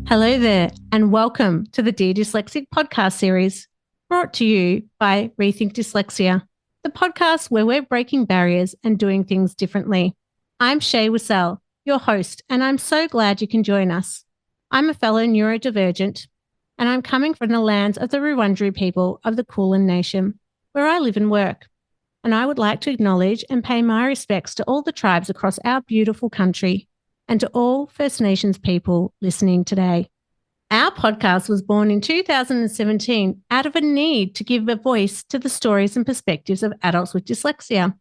Hello there, and welcome to the Dear Dyslexic podcast series, brought to you by Rethink Dyslexia, the podcast where we're breaking barriers and doing things differently. I'm Shae, your host, and I'm so glad you can join us. I'm a fellow neurodivergent, and I'm coming from the lands of the Wurundjeri people of the Kulin Nation, where I live and work. And I would like to acknowledge and pay my respects to all the tribes across our beautiful country and to all First Nations people listening today. Our podcast was born in 2017 out of a need to give a voice to the stories and perspectives of adults with dyslexia.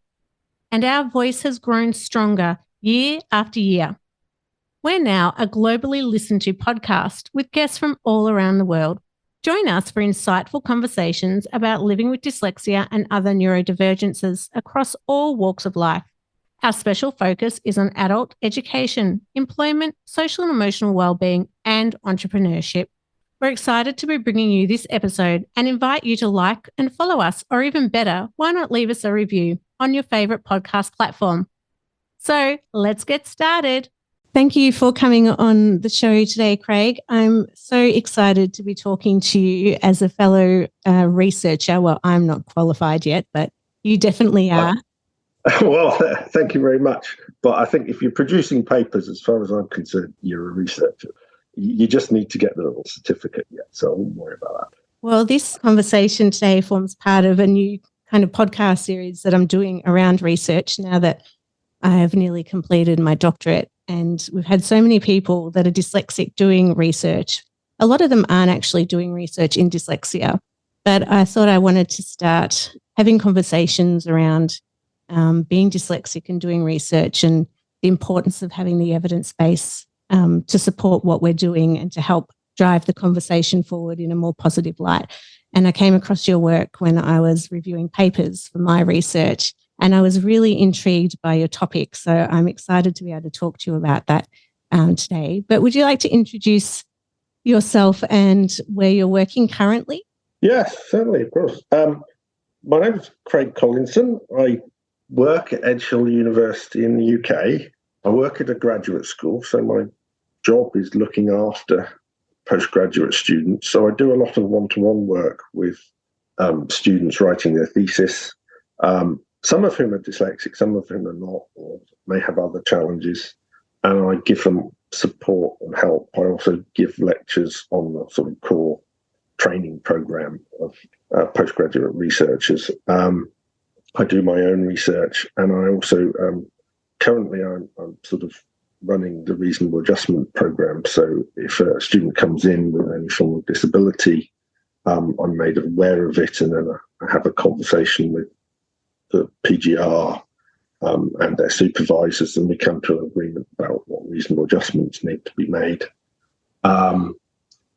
And our voice has grown stronger year after year. We're now a globally listened to podcast with guests from all around the world. Join us for insightful conversations about living with dyslexia and other neurodivergences across all walks of life. Our special focus is on adult education, employment, social and emotional wellbeing, and entrepreneurship. We're excited to be bringing you this episode and invite you to like and follow us, or even better, why not leave us a review on your favourite podcast platform. So let's get started. Thank you for coming on the show today, Craig. I'm so excited to be talking to you as a fellow researcher. Well, I'm not qualified yet, but you definitely are. Well, thank you very much. But I think if you're producing papers, as far as I'm concerned, you're a researcher. You just need to get the little certificate yet, so I won't worry about that. Well, this conversation today forms part of a new kind of podcast series that I'm doing around research now that I have nearly completed my doctorate. And we've had so many people that are dyslexic doing research. A lot of them aren't actually doing research in dyslexia, but I thought I wanted to start having conversations around being dyslexic and doing research and the importance of having the evidence base to support what we're doing and to help drive the conversation forward in a more positive light. And I came across your work when I was reviewing papers for my research, and I was really intrigued by your topic. So I'm excited to be able to talk to you about that today. But would you like to introduce yourself and where you're working currently? Yes, certainly, of course. My name is Craig Collinson. I work at Keele University in the UK. I work at a graduate school, so my job is looking after postgraduate students. So I do a lot of one-to-one work with students writing their thesis, some of whom are dyslexic, some of whom are not, or may have other challenges. And I give them support and help. I also give lectures on the sort of core training program of postgraduate researchers. I do my own research, and I also currently I'm sort of running the reasonable adjustment program. So if a student comes in with any form of disability, I'm made aware of it, and then I have a conversation with the PGR and their supervisors, and we come to an agreement about what reasonable adjustments need to be made. And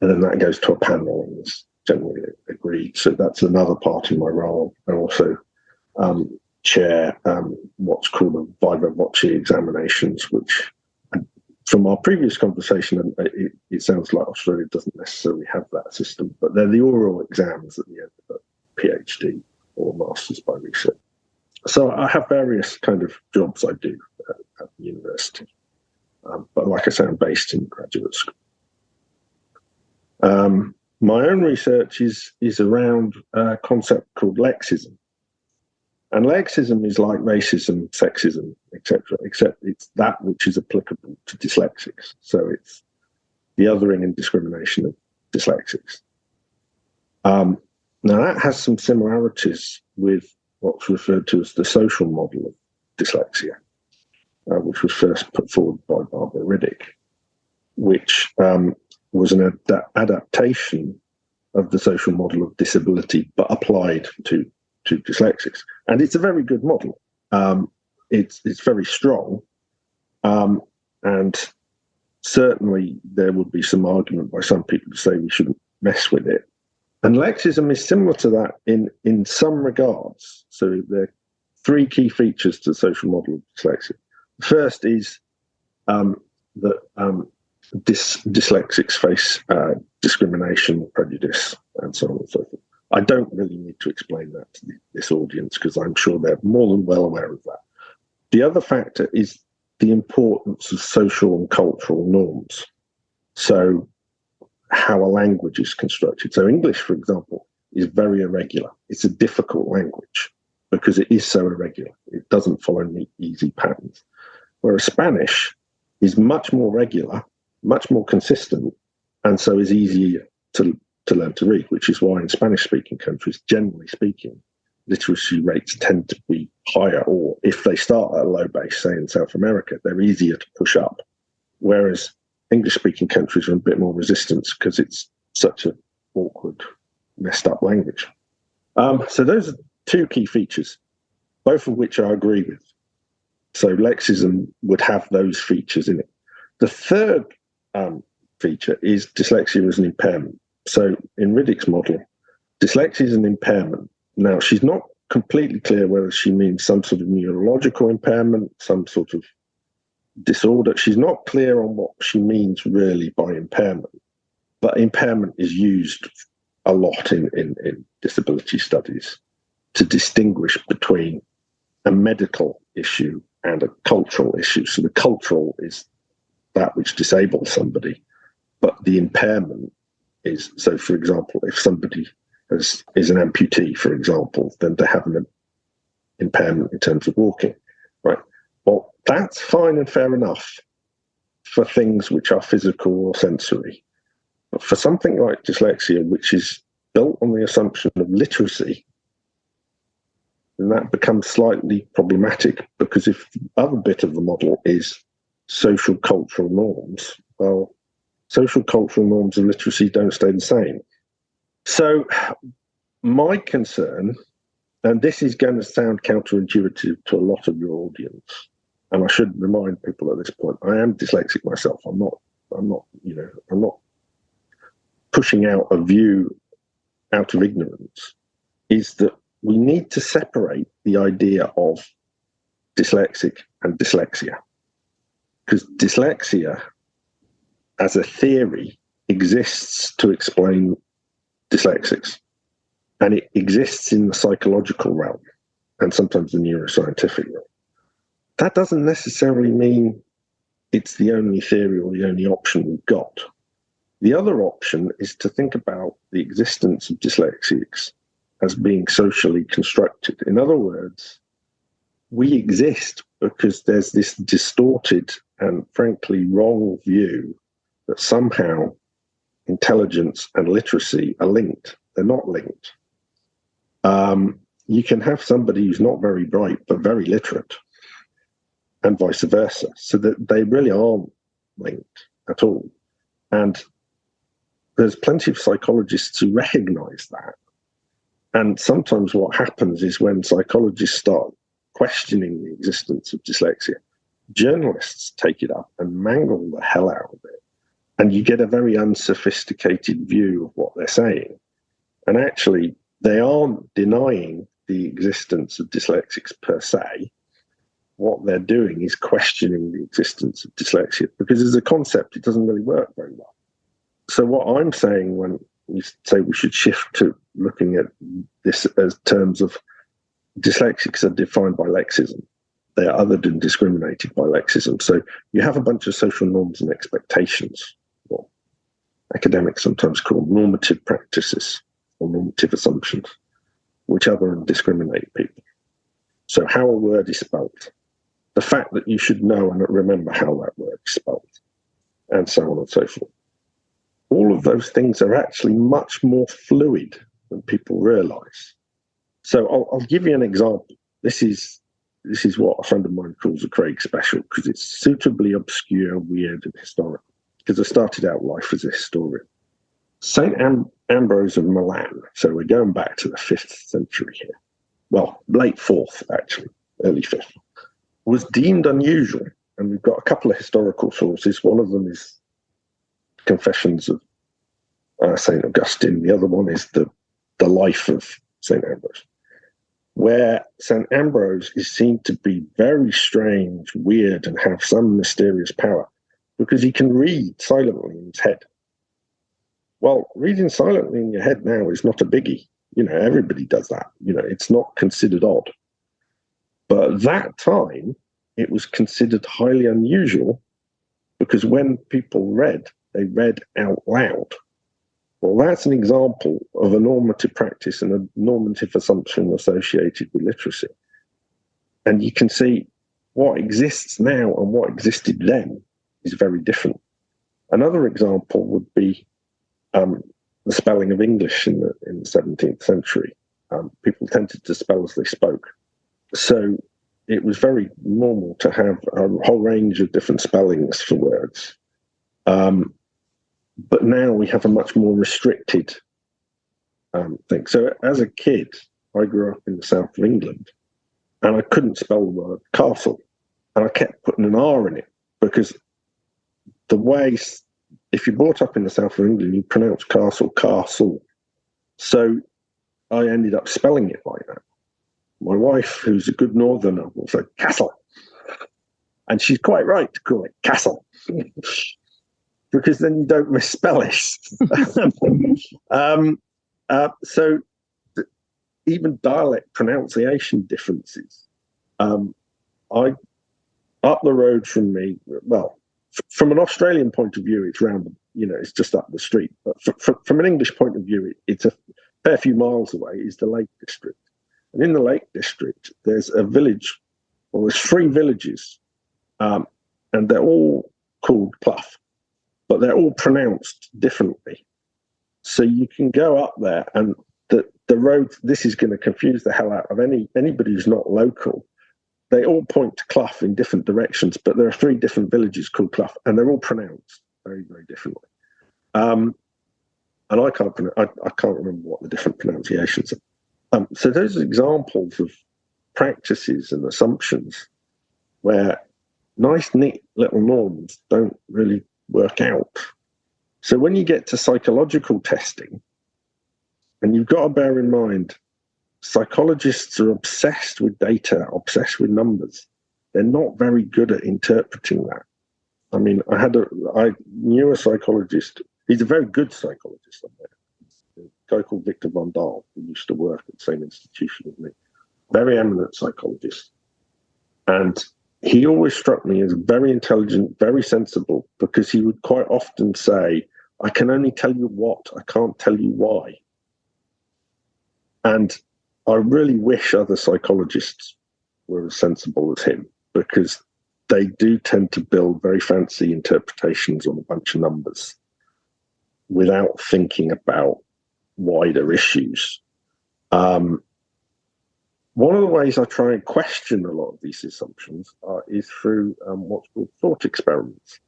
then that goes to a panel and is generally agreed. So that's another part of my role. I also chair what's called a viva voce examinations, which from our previous conversation, it sounds like Australia doesn't necessarily have that system, but they're the oral exams at the end of a PhD or Masters by Research. So I have various kind of jobs I do at the university, but like I say, I'm based in graduate school. My own research is around a concept called Lexism. And Lexism is like racism, sexism, etc., except it's that which is applicable to dyslexics. So it's the othering and discrimination of dyslexics. Now, that has some similarities with what's referred to as the social model of dyslexia, which was first put forward by Barbara Riddick, which was an adaptation of the social model of disability, but applied to dyslexics. And it's a very good model. It's very strong. And certainly there would be some argument by some people to say we shouldn't mess with it. And Lexism is similar to that in some regards. So there are three key features to the social model of dyslexia. The first is that dyslexics face discrimination, prejudice, and so on and so forth. I don't really need to explain that to this audience because I'm sure they're more than well aware of that. The other factor is the importance of social and cultural norms. So how a language is constructed. So English, for example, is very irregular. It's a difficult language because it is so irregular. It doesn't follow any easy patterns. Whereas Spanish is much more regular, much more consistent, and so is easier to learn to read, which is why in Spanish-speaking countries, generally speaking, literacy rates tend to be higher, or if they start at a low base, say in South America, they're easier to push up. Whereas English-speaking countries are a bit more resistant because it's such an awkward, messed up language. So those are two key features, both of which I agree with. So Lexism would have those features in it. The third feature is dyslexia as an impairment. So in Riddick's model, dyslexia is an impairment. Now, she's not completely clear whether she means some sort of neurological impairment, some sort of disorder. She's not clear on what she means really by impairment. But impairment is used a lot in disability studies to distinguish between a medical issue and a cultural issue. So the cultural is that which disables somebody, but the impairment is, so for example, if somebody is an amputee, for example, then they have an impairment in terms of walking, right? Well, that's fine and fair enough for things which are physical or sensory. But for something like dyslexia, which is built on the assumption of literacy, then that becomes slightly problematic, because if the other bit of the model is social cultural norms, well, social cultural norms of literacy don't stay the same. So my concern, and this is going to sound counterintuitive to a lot of your audience, and I should remind people at this point, I am dyslexic myself. I'm not pushing out a view out of ignorance, is that we need to separate the idea of dyslexic and dyslexia. Because dyslexia as a theory exists to explain dyslexics. And it exists in the psychological realm and sometimes the neuroscientific realm. That doesn't necessarily mean it's the only theory or the only option we've got. The other option is to think about the existence of dyslexics as being socially constructed. In other words, we exist because there's this distorted and frankly wrong view that somehow intelligence and literacy are linked. They're not linked. You can have somebody who's not very bright but very literate, and vice versa, so that they really aren't linked at all. And there's plenty of psychologists who recognize that. And sometimes what happens is when psychologists start questioning the existence of dyslexia, journalists take it up and mangle the hell out of it. And you get a very unsophisticated view of what they're saying. And actually, they aren't denying the existence of dyslexics per se. What they're doing is questioning the existence of dyslexia, because as a concept, it doesn't really work very well. So what I'm saying when we say we should shift to looking at this as terms of dyslexics are defined by Lexism. They are othered and discriminated by Lexism. So you have a bunch of social norms and expectations, what academics sometimes call normative practices or normative assumptions, which other and discriminate people. So how a word is spelt, the fact that you should know and remember how that word is spelt, and so on and so forth. All of those things are actually much more fluid than people realize. So I'll give you an example. This is what a friend of mine calls a Craig special, because it's suitably obscure, weird, and historical. Because I started out life as a historian. St. Ambrose of Milan, so we're going back to the 5th century here. Well, late 4th, actually, early 5th, was deemed unusual. And we've got a couple of historical sources. One of them is Confessions of St. Augustine. The other one is the life of St. Ambrose, where St. Ambrose is seen to be very strange, weird, and have some mysterious power because he can read silently in his head. Well, reading silently in your head now is not a biggie. Everybody does that. It's not considered odd. But at that time, it was considered highly unusual because when people read, they read out loud. Well, that's an example of a normative practice and a normative assumption associated with literacy. And you can see what exists now and what existed then is very different. Another example would be the spelling of English in the 17th century. People tended to spell as they spoke. So it was very normal to have a whole range of different spellings for words. But now we have a much more restricted thing. So as a kid, I grew up in the south of England, and I couldn't spell the word castle. And I kept putting an R in it because the way, if you're brought up in the south of England, you pronounce castle. So I ended up spelling it like that. My wife, who's a good northerner, will say castle. And she's quite right to call it castle. Because then you don't misspell it. So even dialect pronunciation differences. Up the road from me, well, from an Australian point of view, it's round, it's just up the street. But from an English point of view, it's a fair few miles away, is the Lake District. And in the Lake District, there's a village, well, there's 3 villages, and they're all called Clough, but they're all pronounced differently. So you can go up there, and the road, this is going to confuse the hell out of anybody who's not local. They all point to Clough in different directions, but there are 3 different villages called Clough, and they're all pronounced very, very differently. And I can't remember what the different pronunciations are. So those are examples of practices and assumptions where nice, neat little norms don't really work out. So when you get to psychological testing, and you've got to bear in mind, psychologists are obsessed with data, obsessed with numbers. They're not very good at interpreting that. I mean, I knew a psychologist. He's a very good psychologist. A guy called Victor von Dahl, who used to work at the same institution as me. Very eminent psychologist. And he always struck me as very intelligent, very sensible, because he would quite often say, I can only tell you what, I can't tell you why. And I really wish other psychologists were as sensible as him, because they do tend to build very fancy interpretations on a bunch of numbers without thinking about wider issues. One of the ways I try and question a lot of these assumptions is through what's called thought experiments.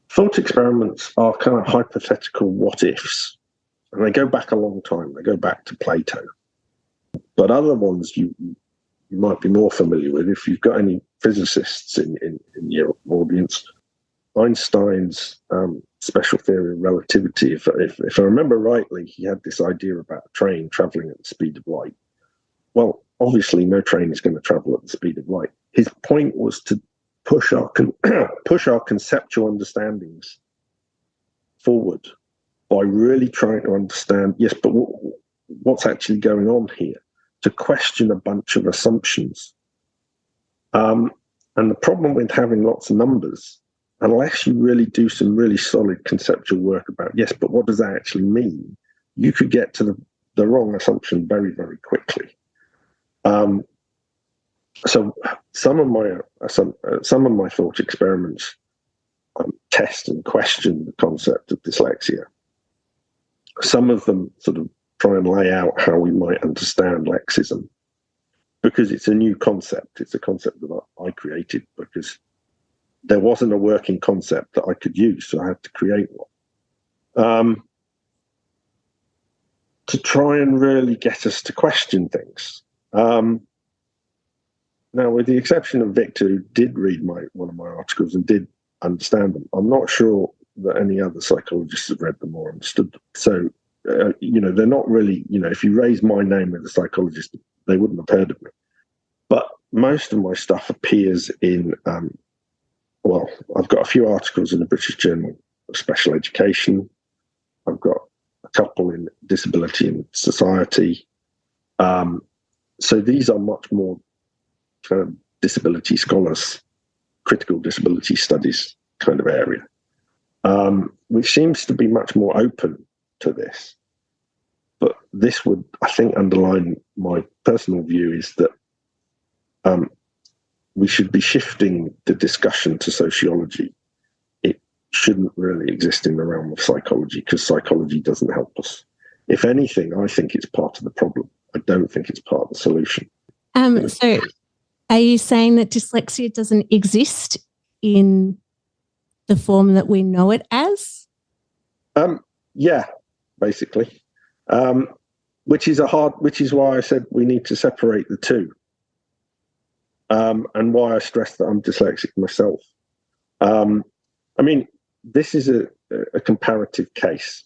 Thought experiments are kind of hypothetical what-ifs, and they go back a long time. They go back to Plato. But other ones you might be more familiar with, if you've got any physicists in your audience. Einstein's special theory of relativity, if I remember rightly, he had this idea about a train traveling at the speed of light. Well, obviously, no train is going to travel at the speed of light. His point was to push our conceptual understandings forward by really trying to understand, yes, but what's actually going on here, to question a bunch of assumptions. And the problem with having lots of numbers, unless you really do some really solid conceptual work about, yes, but what does that actually mean, you could get to the wrong assumption very, very quickly. So some of my thought experiments test and question the concept of dyslexia. Some of them sort of try and lay out how we might understand lexism, because it's a new concept. It's a concept that I created because there wasn't a working concept that I could use, so I had to create one. To try and really get us to question things. Now, with the exception of Victor, who did read one of my articles and did understand them, I'm not sure that any other psychologists have read them or understood them. So, they're not really, if you raise my name as a psychologist, they wouldn't have heard of me. But most of my stuff appears in, I've got a few articles in the British Journal of Special Education. I've got a couple in Disability and Society. So these are much more kind of disability scholars, critical disability studies kind of area, which seems to be much more open to this. But this would, I think, underline my personal view is that we should be shifting the discussion to sociology. It shouldn't really exist in the realm of psychology because psychology doesn't help us. If anything, I think it's part of the problem. I don't think it's part of the solution. So are you saying that dyslexia doesn't exist in the form that we know it as? Yeah, basically. Which is why I said we need to separate the two. And why I stress that I'm dyslexic myself. I mean, this is a comparative case,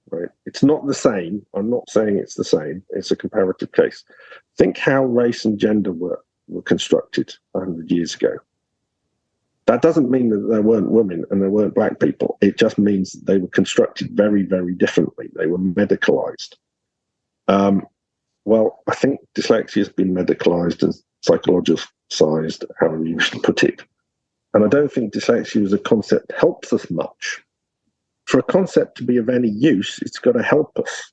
right? It's not the same. I'm not saying it's the same. It's a comparative case. Think how race and gender were constructed 100 years ago. That doesn't mean that there weren't women and there weren't black people. It just means that they were constructed very, very differently. They were medicalized. Well, I think dyslexia has been medicalized and psychologicized, however you wish to put it. And I don't think dyslexia as a concept helps us much. For a concept to be of any use, it's got to help us.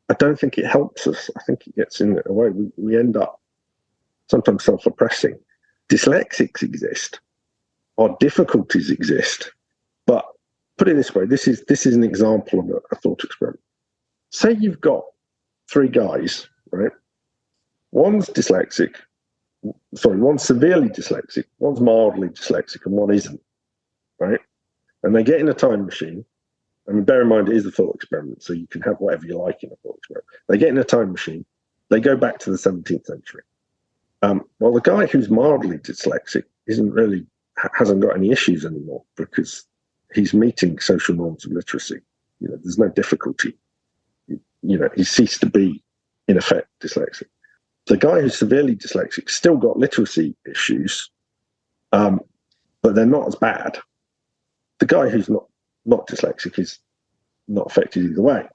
I don't think it helps us. I think it gets in a way. We end up sometimes self-oppressing. Dyslexics exist. Our difficulties exist. But put it this way, this is an example of a thought experiment. Say you've got 3 guys, right? One's severely dyslexic, one's mildly dyslexic, and one isn't, right? And they get in a time machine. I mean, bear in mind, it is a thought experiment, so you can have whatever you like in a thought experiment. They get in a time machine. They go back to the 17th century. Well, the guy who's mildly dyslexic hasn't got any issues anymore because he's meeting social norms of literacy. There's no difficulty. He ceased to be, in effect, dyslexic. The guy who's severely dyslexic still got literacy issues, but they're not as bad. The guy who's not dyslexic is not affected either way.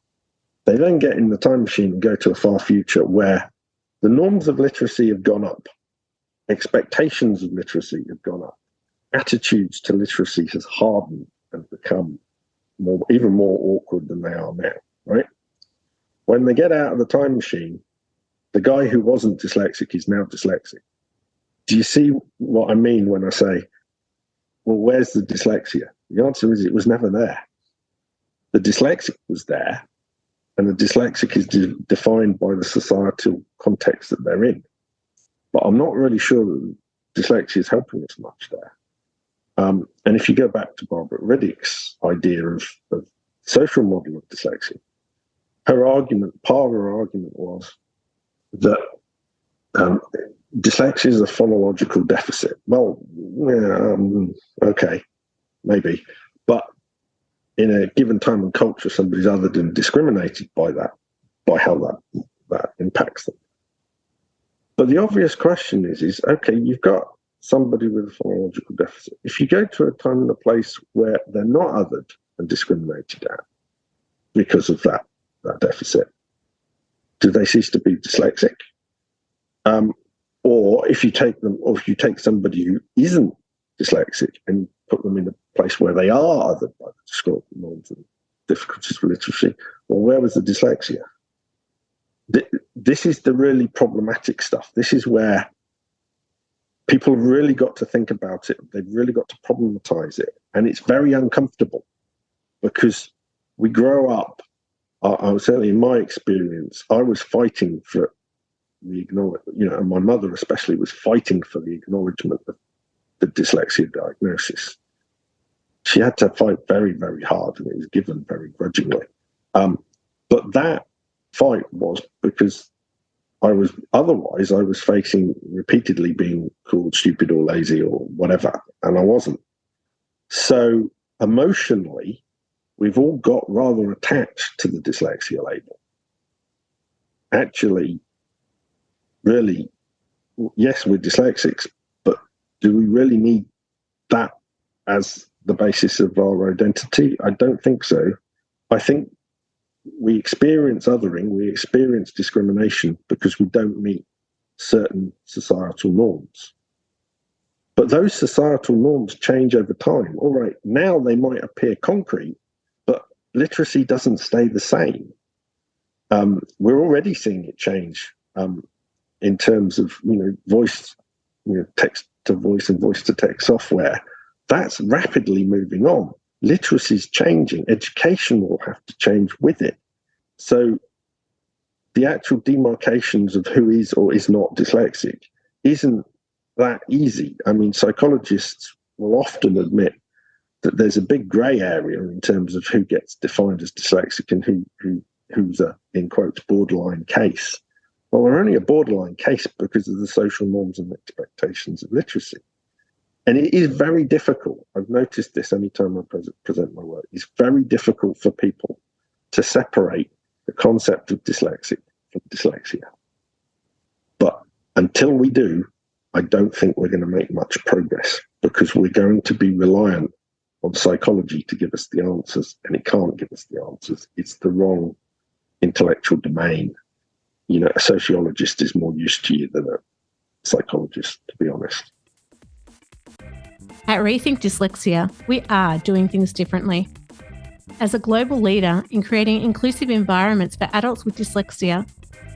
They then get in the time machine and go to a far future where the norms of literacy have gone up, expectations of literacy have gone up, attitudes to literacy has hardened and become even more awkward than they are now, right? When they get out of the time machine, the guy who wasn't dyslexic is now dyslexic. Do you see what I mean when I say, well, where's the dyslexia? The answer is it was never there. The dyslexic was there, and the dyslexic is defined by the societal context that they're in. But I'm not really sure that dyslexia is helping us much there. And if you go back to Barbara Riddick's idea of social model of dyslexia, part of her argument was that dyslexia is a phonological deficit. Well, okay, maybe. But in a given time and culture, somebody's othered and discriminated by how that impacts them. But the obvious question is okay, you've got somebody with a phonological deficit. If you go to a time and a place where they're not othered and discriminated at because of that deficit, do they cease to be dyslexic? Or if you take somebody who isn't dyslexic and put them in a place where they are othered by the discriminatory norms and difficulties with literacy, well, where was the dyslexia? This is the really problematic stuff. This is where people have really got to think about it. They've really got to problematize it. And it's very uncomfortable because we grow up. I was certainly, in my experience, I was fighting for the acknowledgement, and my mother especially was fighting for the acknowledgement of the dyslexia diagnosis. She had to fight very, very hard, and it was given very grudgingly. But that fight was because I was facing repeatedly being called stupid or lazy or whatever, and I wasn't. So emotionally, we've all got rather attached to the dyslexia label. Actually, really, yes, we're dyslexics, but do we really need that as the basis of our identity? I don't think so. I think we experience othering, we experience discrimination because we don't meet certain societal norms. But those societal norms change over time. All right, now they might appear concrete, but literacy doesn't stay the same. We're already seeing it change in terms of, voice, text to voice and voice to text software. That's rapidly moving on. Literacy is changing. Education will have to change with it. So the actual demarcations of who is or is not dyslexic isn't that easy. I mean, psychologists will often admit that there's a big grey area in terms of who gets defined as dyslexic and who's a, in quotes, borderline case. Well, we're only a borderline case because of the social norms and expectations of literacy. And it is very difficult. I've noticed this anytime I present my work. It's very difficult for people to separate the concept of dyslexic from dyslexia. But until we do, I don't think we're going to make much progress, because we're going to be reliant on psychology to give us the answers, and it can't give us the answers. It's the wrong intellectual domain. A sociologist is more used to you than a psychologist, to be honest. At Rethink Dyslexia, we are doing things differently. As a global leader in creating inclusive environments for adults with dyslexia,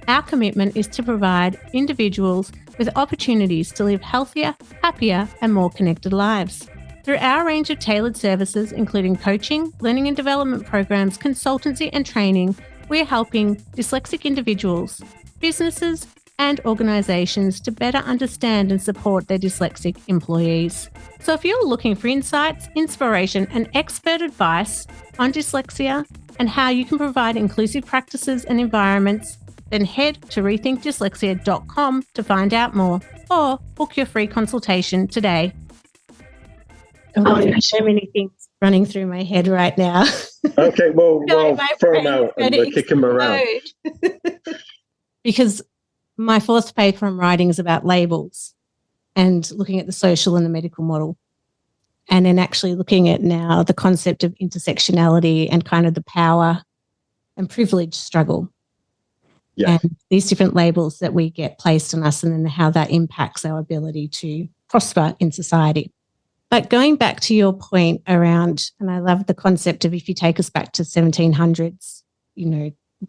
our commitment is to provide individuals with opportunities to live healthier, happier, and more connected lives. Through our range of tailored services, including coaching, learning and development programs, consultancy, and training, we are helping dyslexic individuals, businesses, and organisations to better understand and support their dyslexic employees. So if you're looking for insights, inspiration, and expert advice on dyslexia and how you can provide inclusive practices and environments, then head to rethinkdyslexia.com to find out more, or book your free consultation today. Oh, there's so many things running through my head right now. Okay, well throw them out and kick them around. Because my fourth paper I'm writing is about labels and looking at the social and the medical model, and then actually looking at now the concept of intersectionality and kind of the power and privilege struggle. Yes. And these different labels that we get placed on us, and then how that impacts our ability to prosper in society. But going back to your point around, and I love the concept of, if you take us back to 1700s,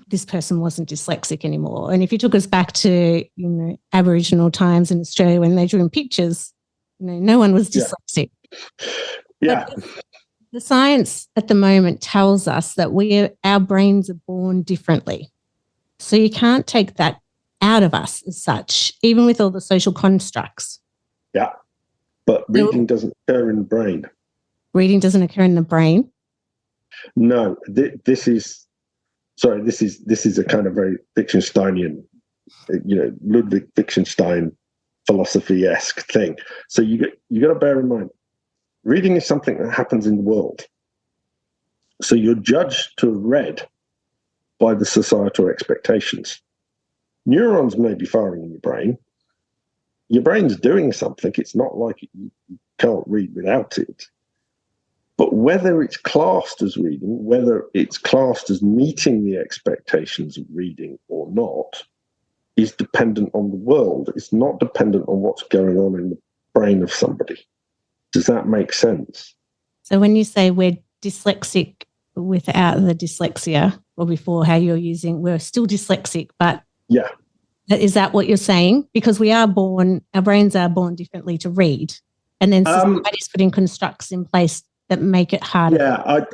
this person wasn't dyslexic anymore. And if you took us back to, Aboriginal times in Australia when they drew in pictures, no one was dyslexic. Yeah. But the science at the moment tells us that our brains are born differently. So you can't take that out of us as such, even with all the social constructs. Yeah. But reading doesn't occur in the brain. Reading doesn't occur in the brain? No. This is a kind of very Wittgensteinian, Ludwig Wittgenstein philosophy-esque thing. So you got to bear in mind, reading is something that happens in the world. So you're judged to have read by the societal expectations. Neurons may be firing in your brain. Your brain's doing something. It's not like you can't read without it. But whether it's classed as reading, whether it's classed as meeting the expectations of reading or not, is dependent on the world. It's not dependent on what's going on in the brain of somebody. Does that make sense? So when you say we're dyslexic without the dyslexia, or before, how you're using, we're still dyslexic, but yeah, is that what you're saying? Because our brains are born differently to read, and then society's putting constructs in place that make it harder. Yeah,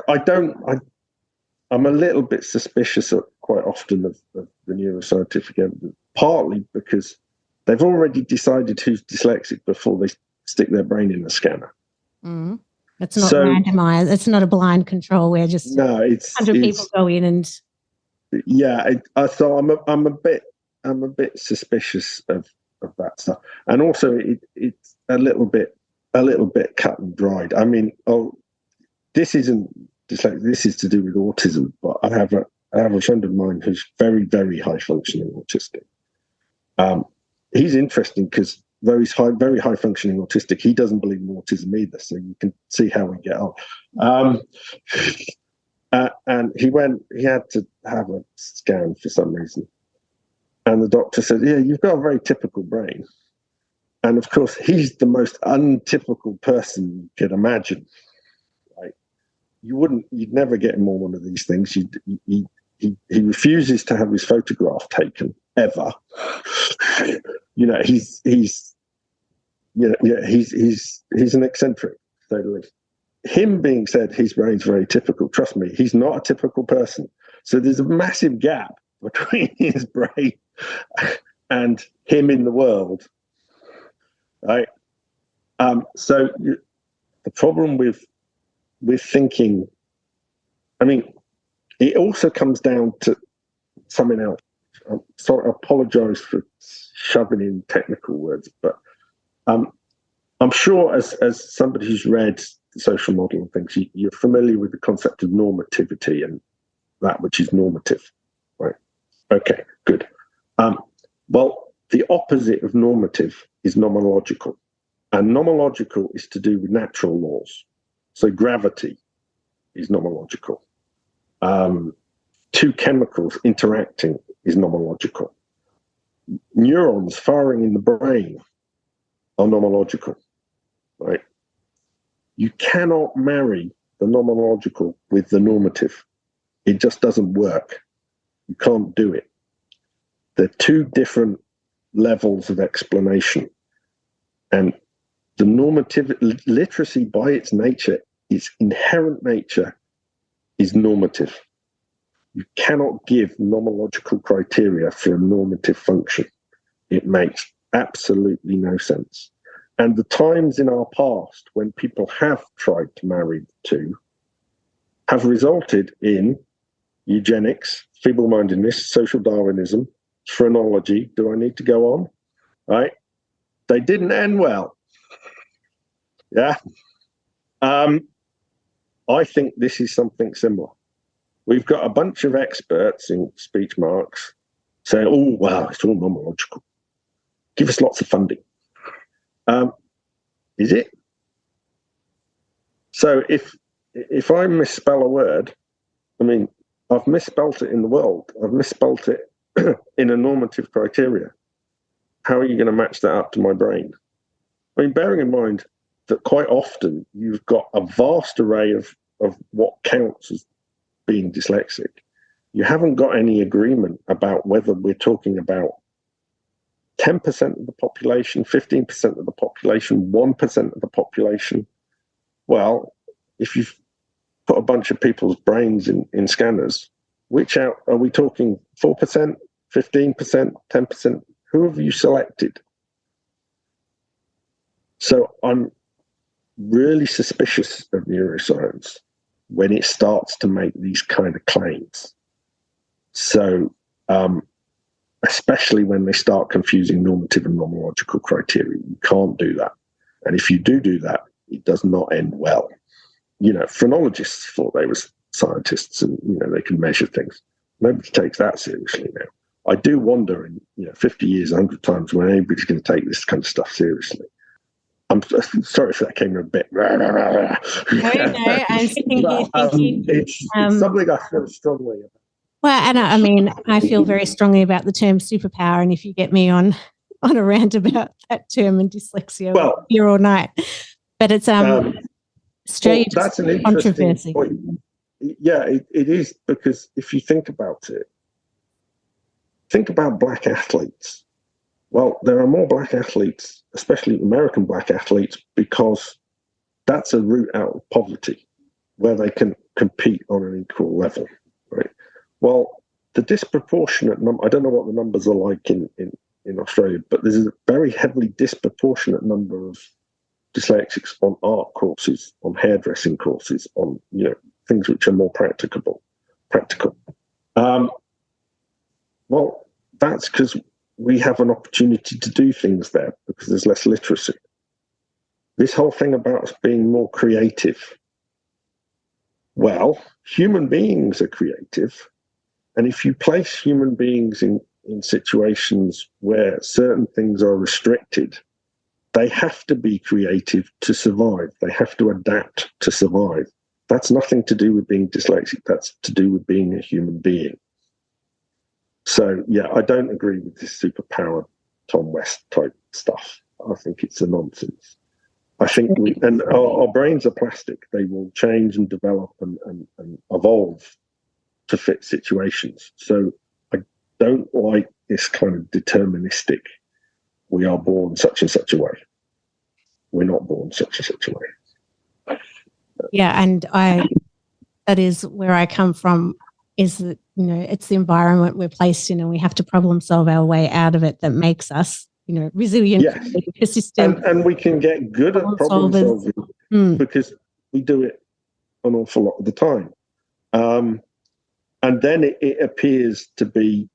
I'm a little bit suspicious quite often of the neuroscientific evidence, partly because they've already decided who's dyslexic before they stick their brain in the scanner. Mm. It's not randomized. It's not a blind control where just 100 people go in and. Yeah, so I'm a bit suspicious of that stuff, and also it's a little bit cut and dried. I mean, this isn't dyslexia. This is to do with autism. But I have a friend of mine who's very, very high functioning autistic. He's interesting because though he's very high functioning autistic, he doesn't believe in autism either. So you can see how we get on. And he had to have a scan for some reason. And the doctor said, yeah, you've got a very typical brain. And of course, he's the most untypical person you could imagine. Right? you'd never get him on one of these things. He refuses to have his photograph taken ever. He's an eccentric, to say the least. Him being said his brain's very typical, trust me, he's not a typical person. So there's a massive gap between his brain and him in the world, right? So the problem with thinking, I mean, it also comes down to something else. I'm sorry, I apologize for shoving in technical words, but I'm sure as somebody who's read the social model and things, you're familiar with the concept of normativity and that which is normative, right? Okay, good. Well, the opposite of normative is nomological, and nomological is to do with natural laws. So gravity is nomological. Two chemicals interacting is nomological. Neurons firing in the brain are nomological, right? You cannot marry the nomological with the normative. It just doesn't work. You can't do it. They're two different levels of explanation. And the normative literacy by its nature, its inherent nature, is normative. You cannot give nomological criteria for a normative function. It makes absolutely no sense. And the times in our past when people have tried to marry the two have resulted in eugenics, feeble-mindedness, social Darwinism, phrenology. Do I need to go on? Right? They didn't end well. Yeah. I think this is something similar. We've got a bunch of experts in speech marks saying, oh, wow, it's all nomological. Give us lots of funding. Is it? So if I misspell a word, I mean, I've misspelt it in the world. I've misspelt it in a normative criteria. How are you going to match that up to my brain? I mean, bearing in mind that quite often you've got a vast array of what counts as being dyslexic. You haven't got any agreement about whether we're talking about 10% of the population, 15% of the population, 1% of the population. Well, if you've put a bunch of people's brains in scanners, which out are we talking 4%, 15%, 10%? Who have you selected? So I'm really suspicious of neuroscience when it starts to make these kind of claims. So, especially when they start confusing normative and nomological criteria, you can't do that. And if you do that, it does not end well. Phrenologists thought they were scientists and, they can measure things. Nobody takes that seriously now. I do wonder in 50 years, 100 times, when anybody's going to take this kind of stuff seriously. I'm sorry if that came a bit. No, I'm thinking. It's something I feel strongly about. Well, and I mean, I feel very strongly about the term superpower, and if you get me on a rant about that term and dyslexia, we'll be here all night. But it's strange. That's an interesting point. Yeah, it is, because if you think about it, think about black athletes. Well, there are more black athletes, especially American black athletes, because that's a route out of poverty where they can compete on an equal level, right? Well, the disproportionate number, I don't know what the numbers are like in Australia, but there's a very heavily disproportionate number of dyslexics on art courses, on hairdressing courses, on things which are more practical. Well, that's because we have an opportunity to do things there because there's less literacy. This whole thing about us being more creative. Well, human beings are creative. And if you place human beings in situations where certain things are restricted, they have to be creative to survive. They have to adapt to survive. That's nothing to do with being dyslexic. That's to do with being a human being. So, yeah, I don't agree with this superpowered Tom West type stuff. I think it's a nonsense. I think our brains are plastic. They will change and develop and evolve to fit situations. So I don't like this kind of deterministic, we are born such and such a way. We're not born such and such a way. Yeah, and that is where I come from, is that, it's the environment we're placed in and we have to problem solve our way out of it that makes us, resilient, yes. persistent. And we can get good at problem solving because we do it an awful lot of the time. And then it appears to be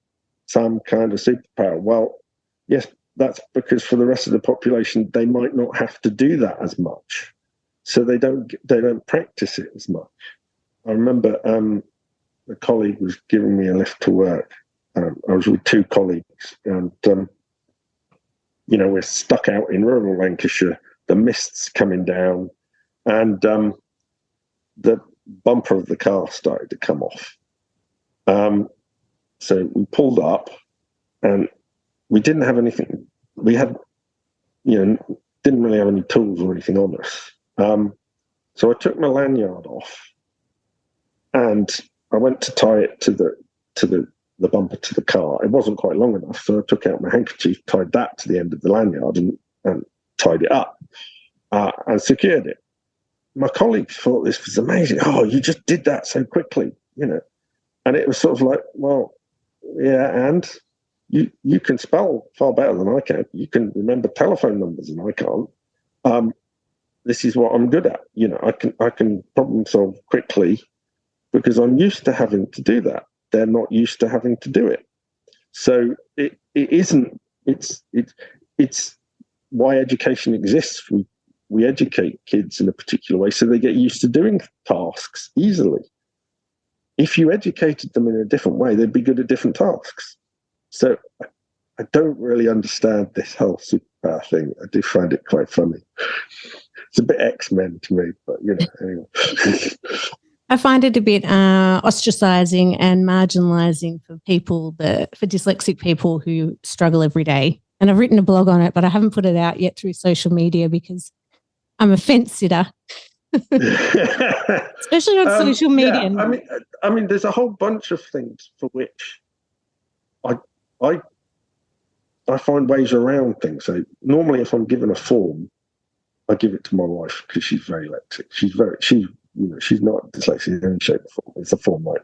some kind of superpower. Well, yes, that's because for the rest of the population, they might not have to do that as much. So they don't practice it as much. I remember a colleague was giving me a lift to work. I was with two colleagues, and we're stuck out in rural Lancashire. The mist's coming down, and the bumper of the car started to come off. So we pulled up, and we didn't have anything. We had, didn't really have any tools or anything on us. So I took my lanyard off, and I went to tie it to the bumper to the car. It wasn't quite long enough, so I took out my handkerchief, tied that to the end of the lanyard, and tied it up and secured it. My colleagues thought this was amazing. Oh, you just did that so quickly, And it was sort of like, well, yeah, and you can spell far better than I can. You can remember telephone numbers, and I can't. This is what I'm good at. I can problem solve quickly because I'm used to having to do that. They're not used to having to do it. So it isn't. It's why education exists. We educate kids in a particular way so they get used to doing tasks easily. If you educated them in a different way, they'd be good at different tasks. So I don't really understand this whole superpower thing. I do find it quite funny. It's a bit X-Men to me, but anyway. I find it a bit ostracizing and marginalizing for dyslexic people who struggle every day. And I've written a blog on it, but I haven't put it out yet through social media because I'm a fence sitter. Especially on social media. Yeah, I mean, there's a whole bunch of things for which I find ways around things. So normally, if I'm given a form, I give it to my wife because she's very lexic. She's not dyslexic in any shape or form. It's a form like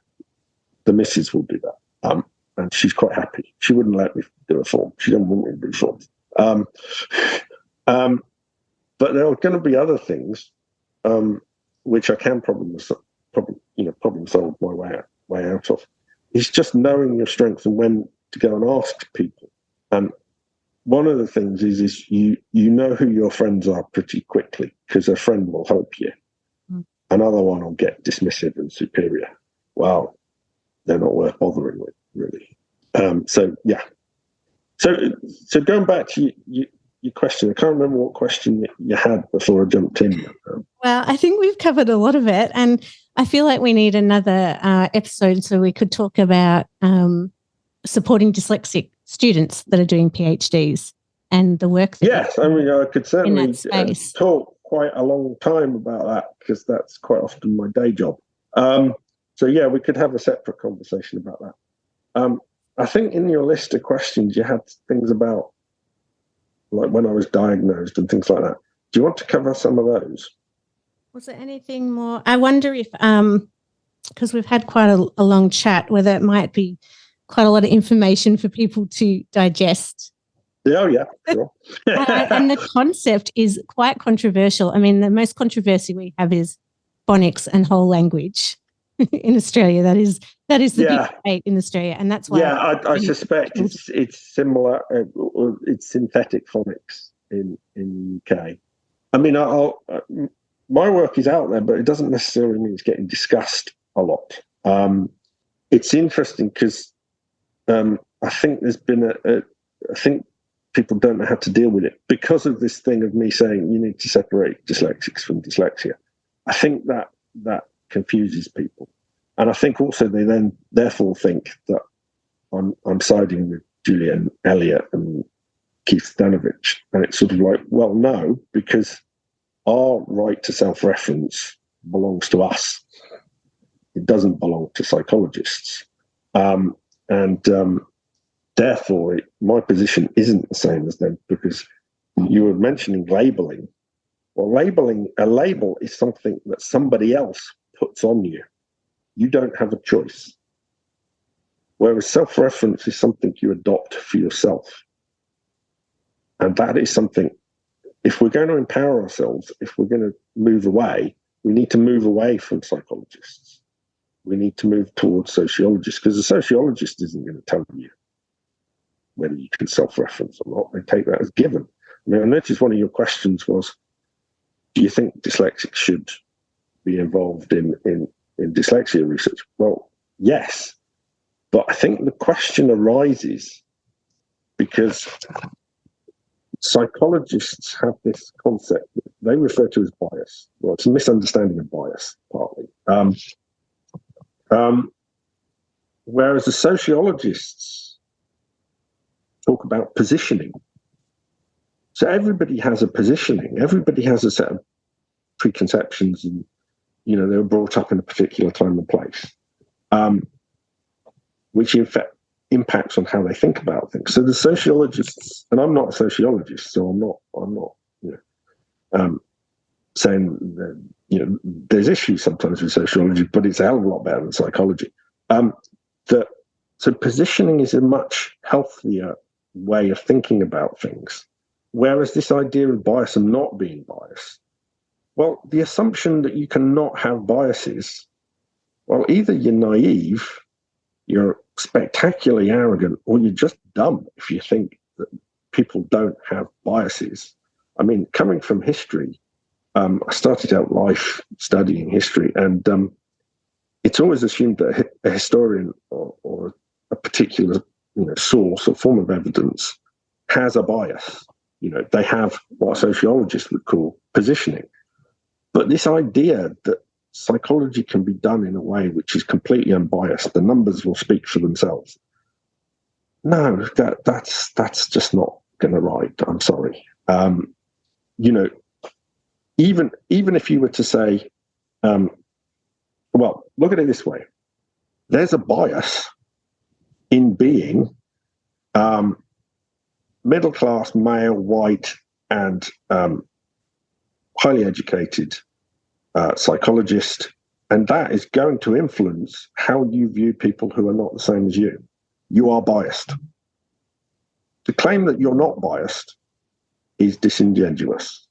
the missus will do that, and she's quite happy. She wouldn't let me do a form. She doesn't want me to do forms. But there are going to be other things which I can problem solve my way out of. It's just knowing your strengths and when to go and ask people. And one of the things is you know who your friends are pretty quickly because a friend will help you. Another one will get dismissive and superior. Well, they're not worth bothering with, really. So going back to your question, I can't remember what question you had before I jumped in. Well, I think we've covered a lot of it, and I feel like we need another episode so we could talk about supporting dyslexic students that are doing PhDs and the work. Yes, I mean, I could certainly talk quite a long time about that because that's quite often my day job. So yeah, we could have a separate conversation about that. I think in your list of questions you had things about like when I was diagnosed and things like that. Do you want to cover some of those? Was there anything more? I wonder if, because we've had quite a long chat, whether it might be quite a lot of information for people to digest. Oh, yeah, sure. And the concept is quite controversial. I mean, the most controversy we have is phonics and whole language in Australia. That is the big debate in Australia, and that's why. Yeah, I suspect it's similar. It's synthetic phonics in the UK. I mean, my work is out there, but it doesn't necessarily mean it's getting discussed a lot. It's interesting because I think there's been I think people don't know how to deal with it because of this thing of me saying you need to separate dyslexics from dyslexia. I think that confuses people. And I think also they then therefore think that I'm siding with Julian Elliott and Keith Stanovich. And it's sort of like, well, no, because our right to self-reference belongs to us. It doesn't belong to psychologists. Therefore, my position isn't the same as them, because you were mentioning labeling. Well, a label is something that somebody else puts on you. You don't have a choice. Whereas self-reference is something you adopt for yourself. And that is something, if we're going to empower ourselves, if we're going to move away, we need to move away from psychologists. We need to move towards sociologists, because a sociologist isn't going to tell you whether you can self-reference or not. They take that as given. I mean, I noticed one of your questions was, do you think dyslexics should be involved in dyslexia research? Well, yes. But I think the question arises because psychologists have this concept that they refer to as bias. Well, it's a misunderstanding of bias, partly. Whereas the sociologists talk about positioning. So everybody has a positioning. Everybody has a set of preconceptions, and they were brought up in a particular time and place, which in fact impacts on how they think about things. So the sociologists, and I'm not a sociologist, so I'm not saying that there's issues sometimes with sociology, but it's a hell of a lot better than psychology. So positioning is a much healthier way of thinking about things. Whereas this idea of bias and not being biased, well, the assumption that you cannot have biases, well, either you're naive, you're spectacularly arrogant, or you're just dumb if you think that people don't have biases. I mean, coming from history, I started out life studying history, and it's always assumed that a historian or a particular source or form of evidence has a bias. They have what a sociologist would call positioning. But this idea that psychology can be done in a way which is completely unbiased, the numbers will speak for themselves. No, that's just not going to write. I'm sorry. Even if you were to say, well, look at it this way. There's a bias in being middle-class, male, white, and highly educated psychologist, and that is going to influence how you view people who are not the same as you. You are biased. To claim that you're not biased is disingenuous.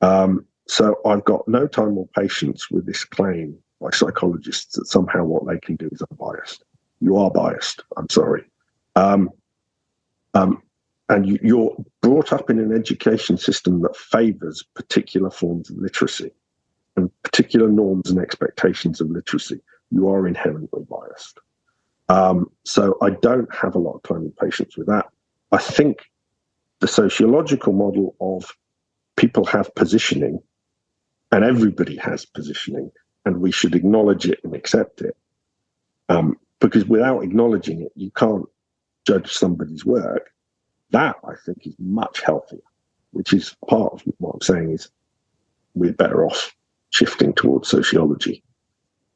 So I've got no time or patience with this claim by psychologists that somehow what they can do is unbiased. You are biased. I'm sorry. And you're brought up in an education system that favors particular forms of literacy and particular norms and expectations of literacy. You are inherently biased. So I don't have a lot of time and patience with that. I think the sociological model of people have positioning and everybody has positioning, and we should acknowledge it and accept it. Because without acknowledging it, you can't judge somebody's work. That, I think, is much healthier, which is part of what I'm saying is we're better off shifting towards sociology.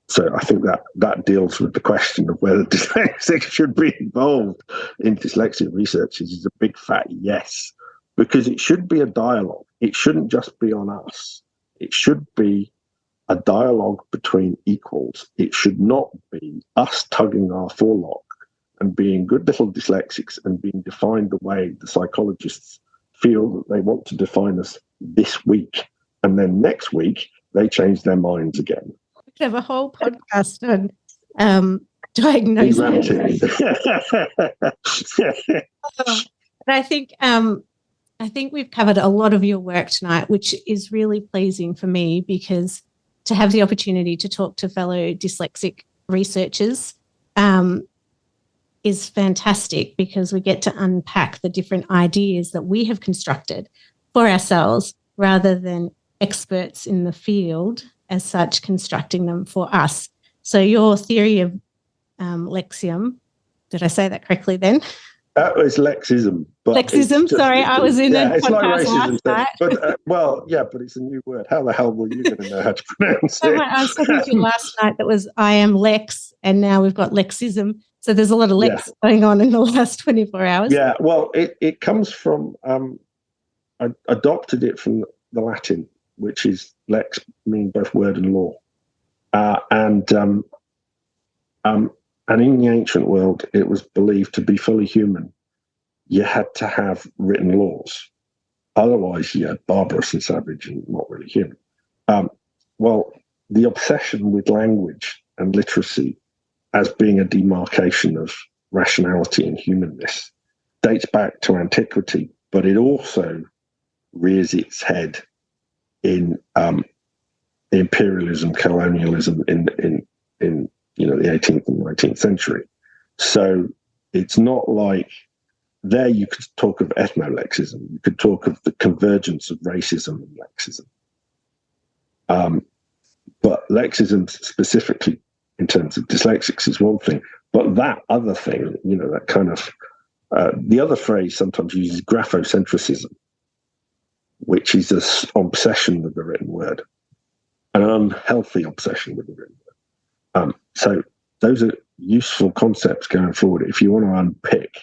So I think that deals with the question of whether dyslexics should be involved in dyslexia research is a big fat yes, because it should be a dialogue. It shouldn't just be on us. It should be a dialogue between equals. It should not be us tugging our forelock and being good little dyslexics and being defined the way the psychologists feel that they want to define us this week. And then next week, they change their minds again. We could have a whole podcast on diagnosis. And I think we've covered a lot of your work tonight, which is really pleasing for me, because to have the opportunity to talk to fellow dyslexic researchers is fantastic, because we get to unpack the different ideas that we have constructed for ourselves rather than experts in the field as such constructing them for us. So your theory of Lexium, did I say that correctly then? That was Lexism. But Lexism, sorry, I was in a it's like podcast racism, last night. but but it's a new word. How the hell were you going to know how to pronounce So it? I was talking to you last night that was I am Lex, and now we've got Lexism. So there's a lot of Lex going on in the last 24 hours. Yeah, well, it comes from, I adopted it from the Latin, which is lex, meaning both word and law. And in the ancient world, it was believed to be fully human. You had to have written laws. Otherwise, you're barbarous and savage and not really human. Well, the obsession with language and literacy as being a demarcation of rationality and humanness dates back to antiquity, but it also rears its head in imperialism, colonialism in the 18th and 19th century. So it's not like there you could talk of ethnolexism, you could talk of the convergence of racism and lexism. But lexism specifically in terms of dyslexics is one thing, but that other thing, that kind of, the other phrase sometimes uses graphocentrism, which is an obsession with the written word, an unhealthy obsession with the written word. So those are useful concepts going forward if you want to unpick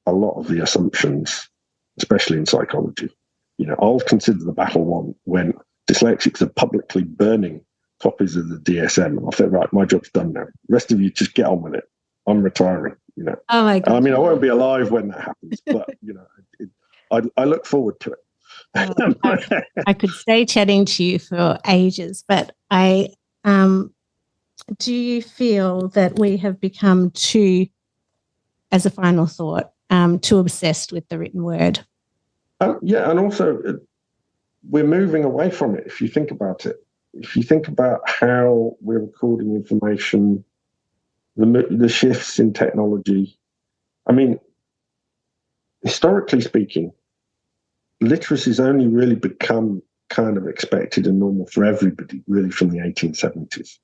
a lot of the assumptions, especially in psychology. I'll consider the battle won when dyslexics are publicly burning copies of the DSM. I'll think, right, my job's done now. The rest of you just get on with it. I'm retiring. Oh my God. I mean, I won't be alive when that happens, but I look forward to it. I could stay chatting to you for ages, but do you feel that we have become too, as a final thought, too obsessed with the written word? Yeah, and also we're moving away from it. If you think about it, if you think about how we're recording information, the shifts in technology, I mean, historically speaking, literacy's only really become kind of expected and normal for everybody really from the 1870s,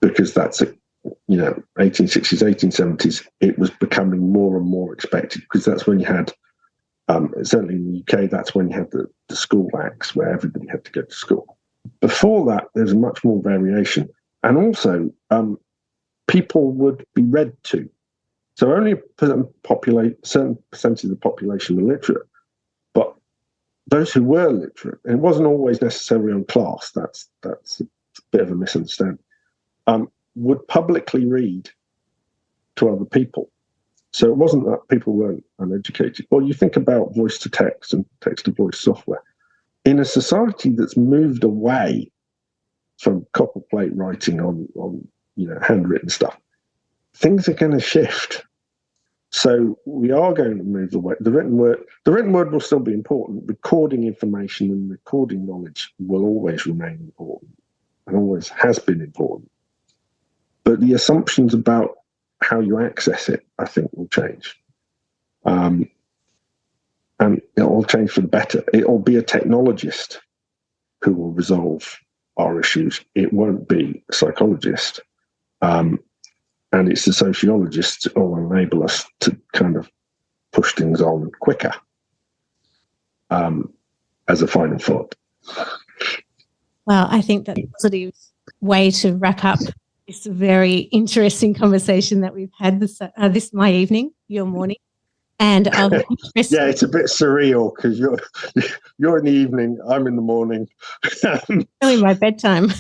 because that's 1860s, 1870s, it was becoming more and more expected, because that's when you had, certainly in the UK, that's when you had the school acts where everybody had to go to school. Before that, there's much more variation. And also, people would be read to. So only a certain percentage of the population were literate. But those who were literate, and it wasn't always necessarily on class, that's a bit of a misunderstanding, would publicly read to other people. So it wasn't that people weren't uneducated. Well, you think about voice-to-text and text-to-voice software. In a society that's moved away from copper plate writing on handwritten stuff, things are going to shift. So we are going to move away. The written word will still be important. Recording information and recording knowledge will always remain important and always has been important. But the assumptions about how you access it, I think, will change. And it will change for the better. It will be a technologist who will resolve our issues. It won't be a psychologist. And it's the sociologists who will enable us to kind of push things on quicker, as a final thought. Well, I think that's a positive way to wrap up this very interesting conversation that we've had this my evening, your morning. And yeah, it's a bit surreal because you're in the evening, I'm in the morning. Really my bedtime.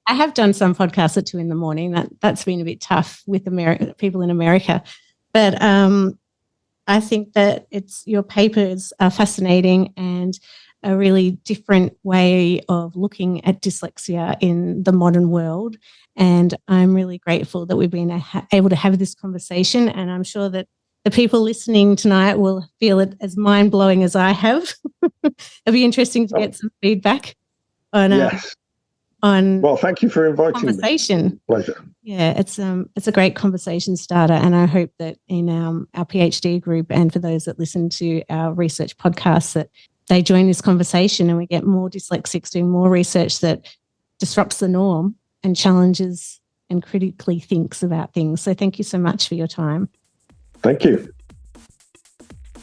I have done some podcasts at 2 a.m. That's been a bit tough with people in America. But I think that your papers are fascinating and a really different way of looking at dyslexia in the modern world. And I'm really grateful that we've been able to have this conversation. And I'm sure that the people listening tonight will feel it as mind-blowing as I have. It'll be interesting to get some feedback on yes. Well, thank you for inviting conversation. Me. Pleasure. Yeah, it's a great conversation starter, and I hope that in our PhD group and for those that listen to our research podcasts that they join this conversation and we get more dyslexics doing more research that disrupts the norm and challenges and critically thinks about things. So thank you so much for your time. Thank you.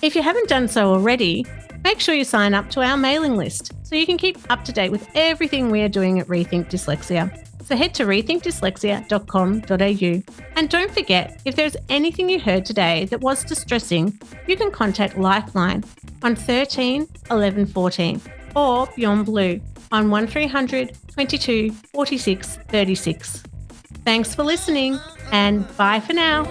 If you haven't done so already, make sure you sign up to our mailing list so you can keep up to date with everything we are doing at Rethink Dyslexia. So head to rethinkdyslexia.com.au. And don't forget, if there's anything you heard today that was distressing, you can contact Lifeline on 13 11 14 or Beyond Blue on 1300 22 46 36. Thanks for listening and bye for now.